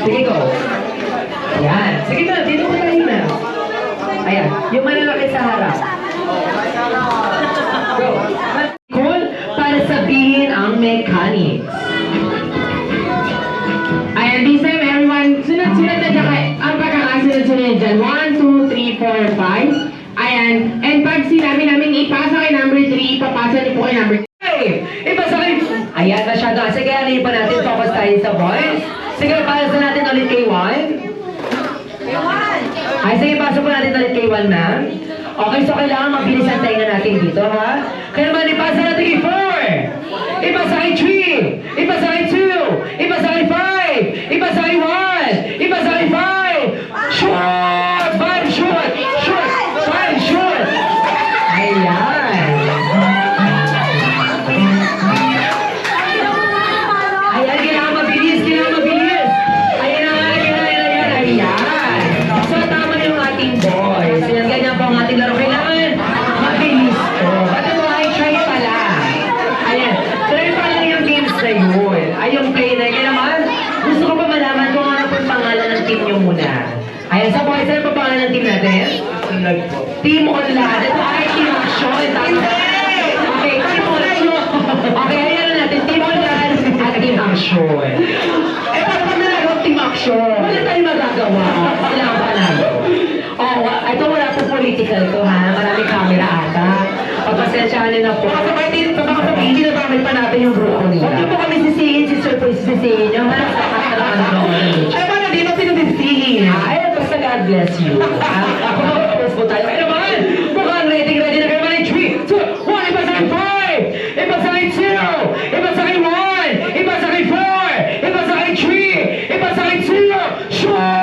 Sige, go. Ayan. Sige na, dito ko tayo na. Ayan, yung malalaki sa harap. Go. Cool, para sabihin ang mechanics. Ayan, this time everyone, sunod-sunod na dyan kayo. Ang pagkakasunod-sunod dyan. 1, 2, 3, 4, 5. Ayan, and pag sinabi namin ipasa kay number 3, papasa niyo po kay number 2. Hey! Iba sa akin! Ayan, masyado. Sige, anin pa natin. Focus tayo sa voice. Sige, pasa natin ulit kay 1. Ay, sige, pasok po natin ulit kay 1 na. Okay, so kailangan mabilis ang tainga natin dito, ha? Kaya naman, ipasa natin kay 4. Ipasa kay 3. Ipasa kay 2. Ipasa kay 5. Ipasa kay 1. Ipasa kay 5. Shoot! 5 shoot! Shoot! 5 shoot! Ayan. Ayan, kailangan mabilis, kailangan mabilis. Ayan na nga, ayan. So, tama na yung ating boys. Ayan, ganyan po ang ating laro. Kailangan mabilis to. Pati mo ay try pala. Ayan, try pa lang yung games na yun. Ay, yung play na yun. Kaya naman, gusto ko pa malaman kung ano po yung pangalan ng team nyo muna. Ayan, sa boys, ano pa pangalan ng team natin? Team Online. Ito ay Team Action. Okay, Team Action. Okay, ayan na natin. Team Online at Team Action. Eh, paano kami nagawag Team Action? Wala tayong magagawa. Kailangan pa namin. Oh, ito wala po political to, ha? Maraming camera ata. Pagpasensyahan nyo na po. Baka sabihin, hindi na bakit pa natin yung grupo nila. Huwag niyo po kami sisihin, si Surprise sisihin nyo, ha? Ay, paano di ba sinusisihin? Ay, basta God bless you. Ako mag-post po tayo. Ay naman! Mukhang ready na kayo naman. 3, 2, 1, iba sa akin 5! Iba sa akin 2! Iba sa akin 1! Iba sa akin 4! Iba sa akin 3! Iba sa akin 2! Shoot!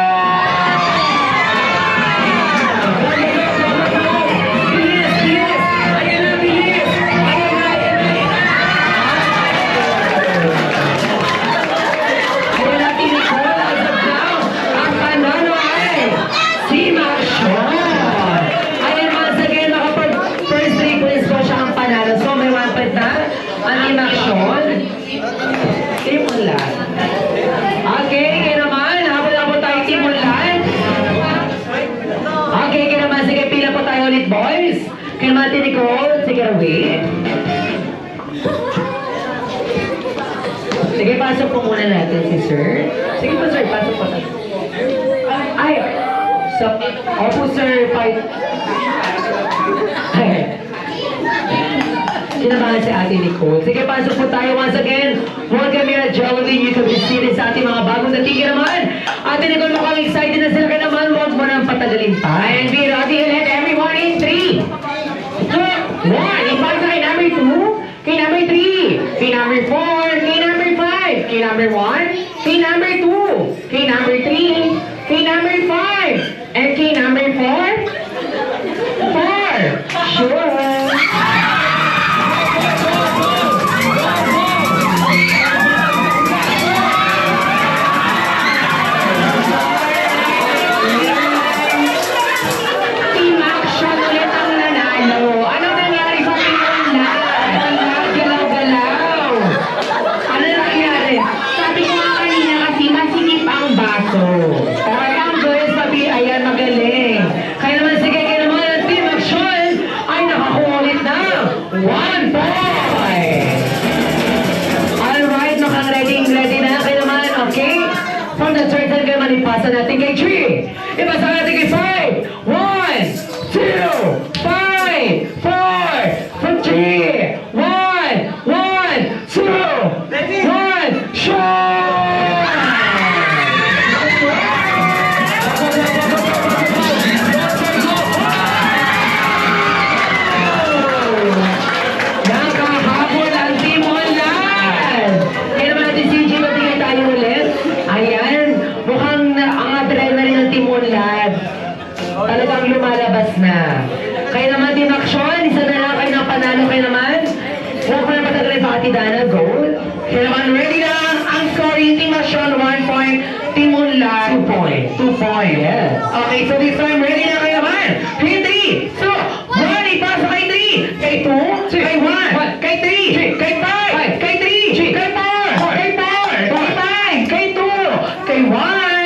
Boys, kaya natin Nicole, take it away. Sige, pasok po muna natin si Sir. Sige po Sir, pasok po natin. Ay, opo Sir, kinabahan si Ate Nicole. Sige, pasok po tayo once again. Welcome here at Jollibee. You can be seated sa ating mga bagong dating naman. Ate Nicole, mukhang excited na sila ka naman. Huwag mo nang patagalin pa. And be ready to let everyone in 3, 2, 1. Ipasa kay number 2, kay number 3, kay number 4, kay number 5, kay number 1, kay number 2, kay number 3, kay number 5, and kay number 4. 4. Sure. Ipasa natin kay 3. Ipasa natin kay 5. 1, 2, 5, 4, 3, 1, 1, 2, 1, shoot! Nakahabol ang Team Online! Kaya naman natin si CJ, matigay tayo ulit. Ayan. Mukhang ang adrenaline ng Team Online talagang lumalabas na. Kaya naman Team Action, isa na lang kayo ng panalo. Kaya naman, huwag ko na patagalin pa Ate Dana, goal. Kaya naman, ready na ang scoring. Team Action, 1 point. Team Online, 2 point. 2 point, yes. Okay, so this time, ready na kayo naman. Kay 3. So, 1, ipasa kay 3. Kay 2, kay 1, kay 3, kay 5, kay 3, kay 4, kay 4, kay 5, kay 2, kay 1.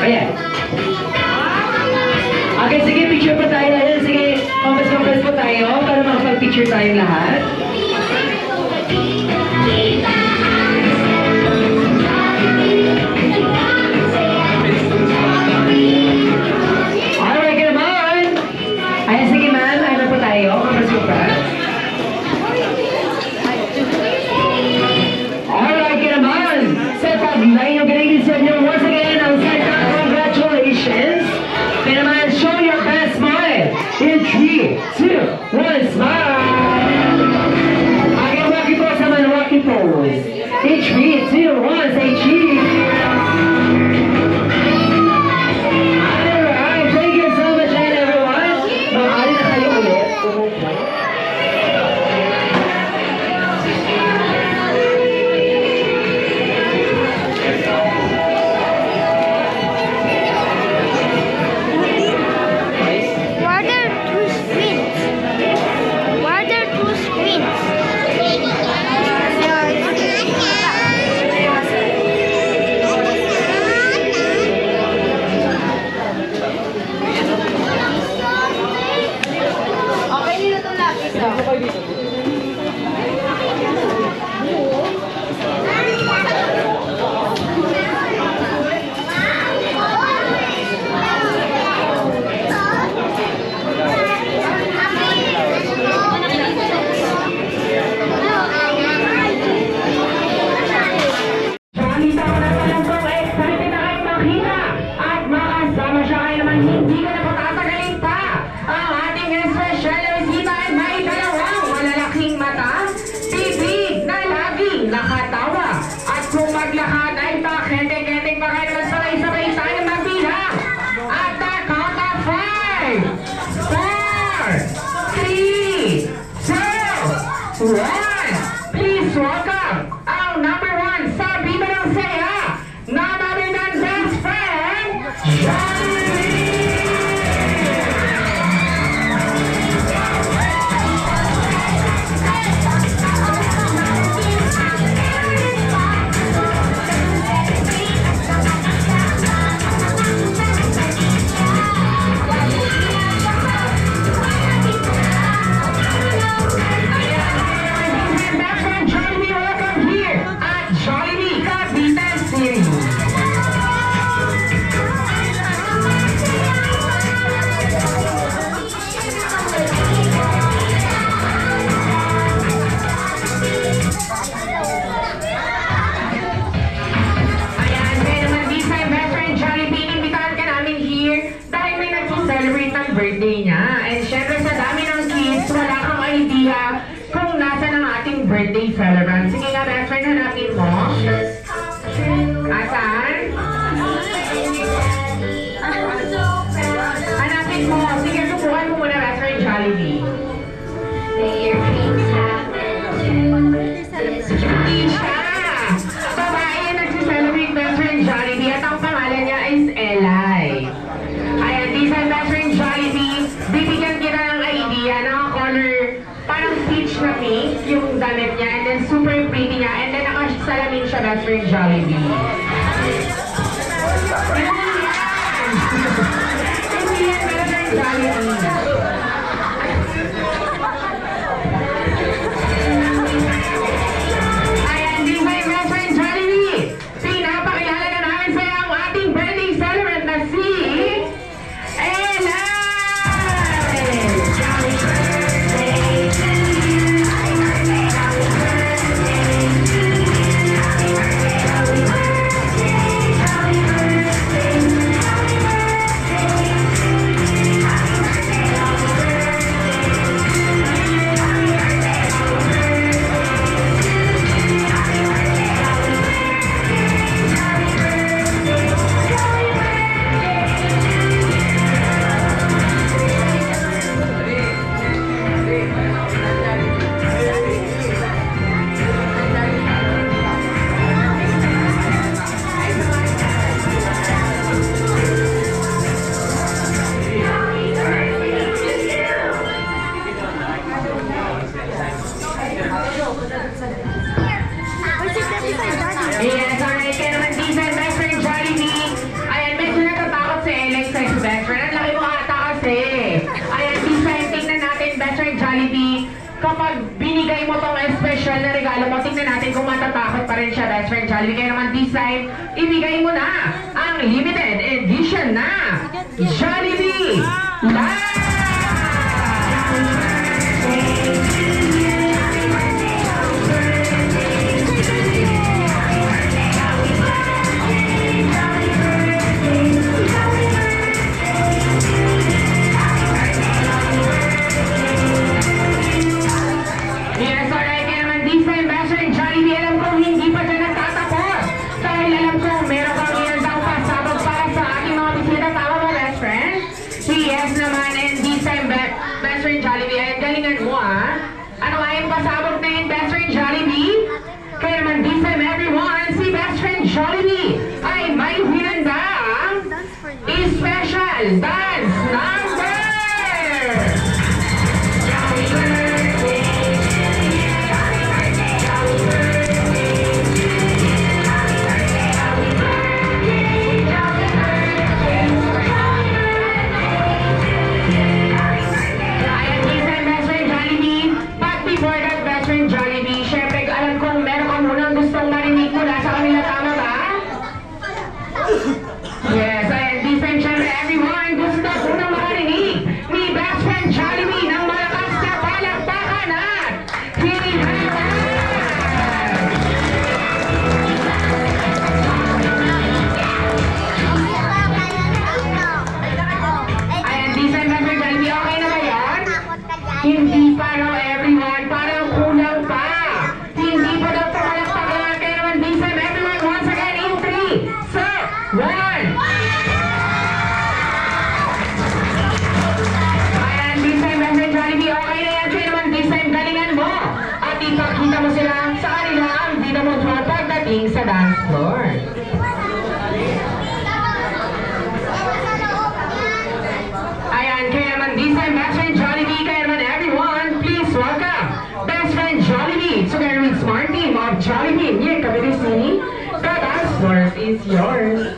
Ayan. Okay, sige, picture pa tayo. Ayan, sige, compass po tayo para makapag-picture tayong lahat. Alright, good naman. Ayan, sige ma'am, ano po tayo? Compass po pa. Alright, good naman. So, pag-line yung galing sa inyo once again, ang second, congratulations. Kaya naman, show your best smile. In 3, 2, 1, smile! Okay, Rocky pose naman, Rocky pose. In 3, 2, 1, say cheese! Alright, thank you so much again, everyone. Maaari na kayo ulit. Why are there two screens? Why are there two screens? Okay nila itong lapis Nakita ko na naman po, excited na kayo makita at makasama siya kayo naman hindi ko na patatagalin pa ang ating special visita ay may dalawang malalaking mata, bibig na laging nakatawa at kung maglakad ay pakete-keteng pa kayo naman sabay-sabay tayo magbilang at the count of 5, 4, 3, 2, 1. Please welcome ang number 1 sa Viva ng Saya, none other than best friend, Johnny! Best friend Jollibee, welcome here at Jollibee Cavite City. Ayan, kaya naman this time, best friend Jollibee, inimbitahan ka namin here dahil may nag-celebrate ng birthday niya. And syempre sa dami ng kids, wala kang idea kung nasa ng ating birthday celebrant. Sige nga, best friend, hanapin mo. Asan? Hanapin mo. Sige, subukan mo muna, best friend Jollibee. Hindi siya. Babae yung nag-celebrate best friend Jollibee at ang pangalan niya is Eli. Ayan, this time best friend Jollibee, bibigyan kita ng idea, naka-color, parang peach na pink yung damit niya, and then super pretty niya, and then nakasalamin siya best friend Jollibee. Hindi yan best friend Jollibee. Ayan, this time best friend Jollibee, pinapakilala na namin sa'yo ang ating birthday celebrant na si Eli! kapag binigay mo tong special na regalo mo, tingnan natin kung matatakot pa rin siya, best friend Jollibee. Kaya naman this time, ibigay mo na ang limited edition na Jollibee Live! Yes, alright. Kaya naman this time, best friend Jollibee, alam kong hindi pa siya nagtatapos. Dahil alam kong meron kang iandang pasabog para sa aking mga bisita. Tama ba, best friend? Yes naman, and this time, best friend Jollibee, ay galingan mo Ano nga yung pasabog na yun, best friend Jollibee? Kaya naman this time, everyone, si best friend Jollibee ay may hinandang special dance number! Yes, and this time, syempre, everyone, gusto ko nang makarinig ni best friend Jollibee ng malakas na palakpakan at hinihawan! Ayan, this time, best friend Jollibee, okay na ba yan? Hindi pa raw, everyone, parang kulang pa. Hindi pa daw palakpakan. Kaya naman, this time, everyone, once again, in 3, 2, 1. Ayan, this time, best friend Jollibee, okay na yan. Kaya naman, this time, galingan mo. At ipakita mo sila sa kanila ang dito mo pagdating sa dance floor. Ayan, kaya naman, this time, best friend Jollibee, kaya naman, everyone, please welcome best friend Jollibee together with smart team of Jollibee near Cavite City. The dance floor is yours.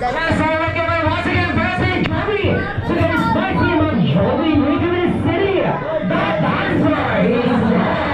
Yes, I like it once again, best friend Jollibee together with smart team of Jollibee near Cavite City. The dance floor is yours.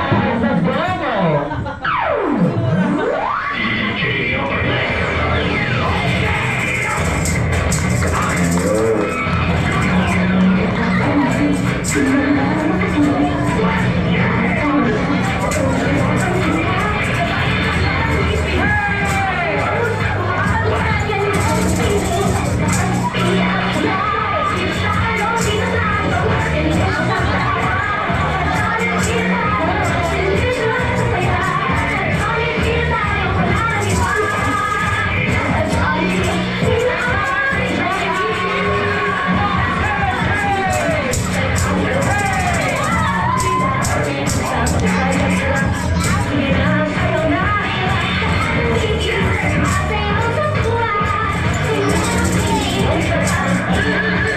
Let's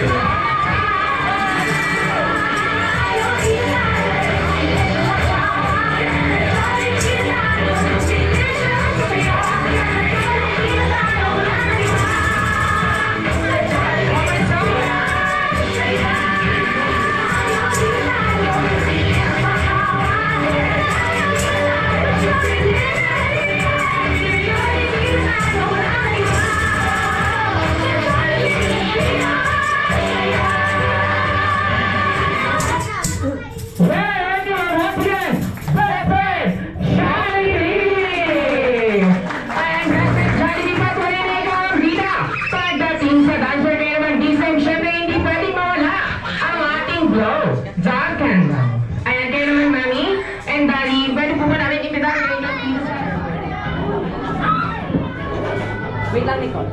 go. Wait lang, Nicole.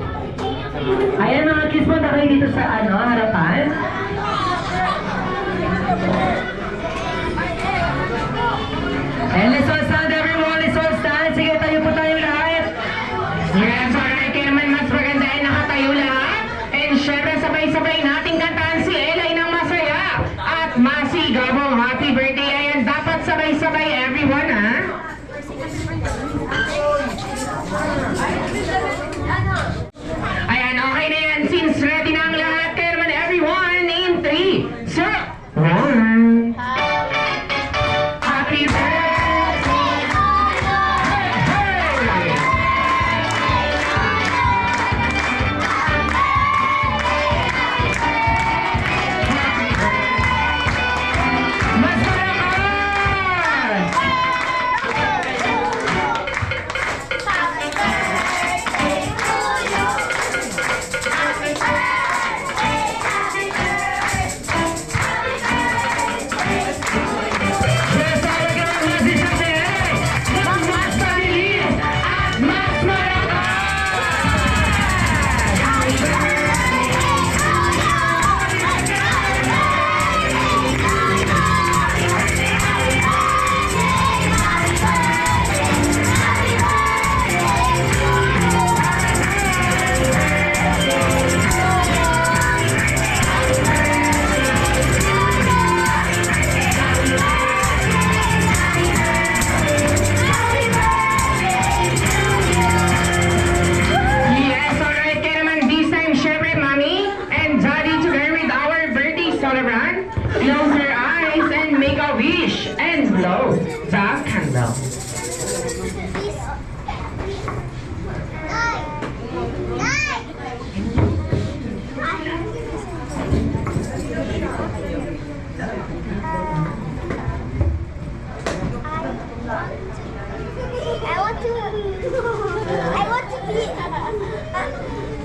Ayan mga kids, punta kayo dito sa harapan. And let's all stand everyone, let's and blow the candle.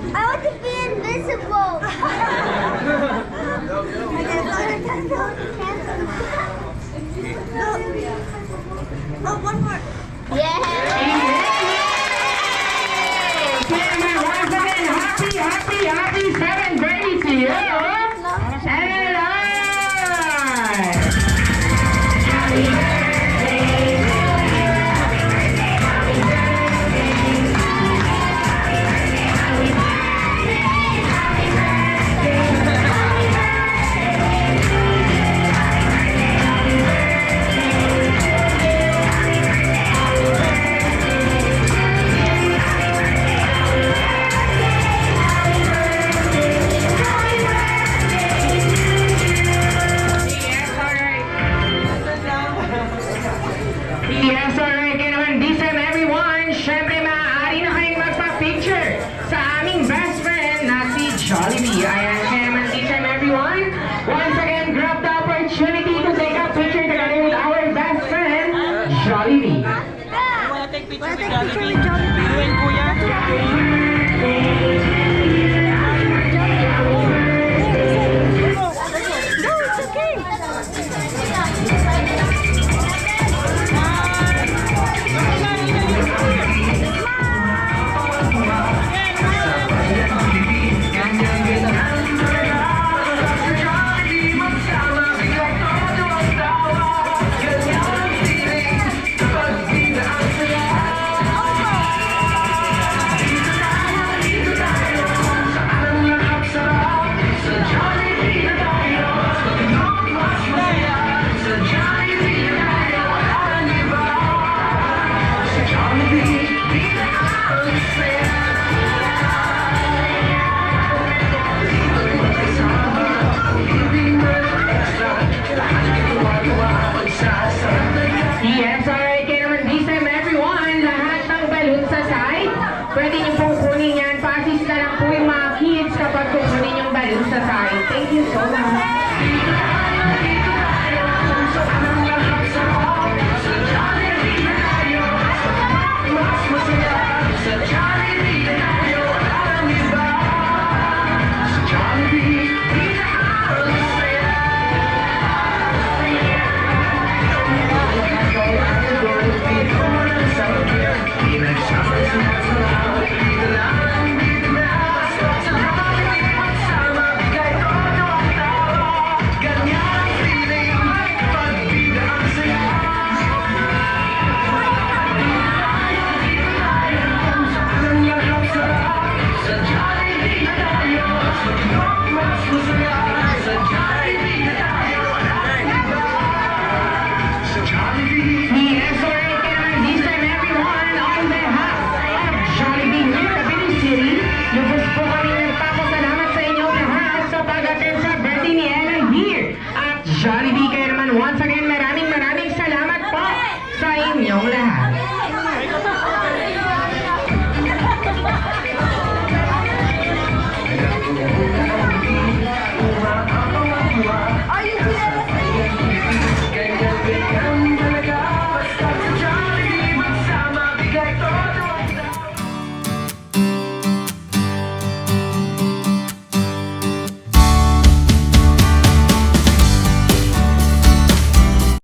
I want to be invisible. Oh, one more. Yeah. Gentlemen, once again, happy 7th birthday to you! And alive! Happy birthday! Yes, alright. Kaya naman, this time everyone, syempre maaari na kayong magpa-picture sa aming best friend na si Jollibee. Ayan, kaya naman, this time everyone, once again, grab the opportunity to take a picture together with our best friend, Jollibee. Wanna take picture with Jollibee? You and Kuya?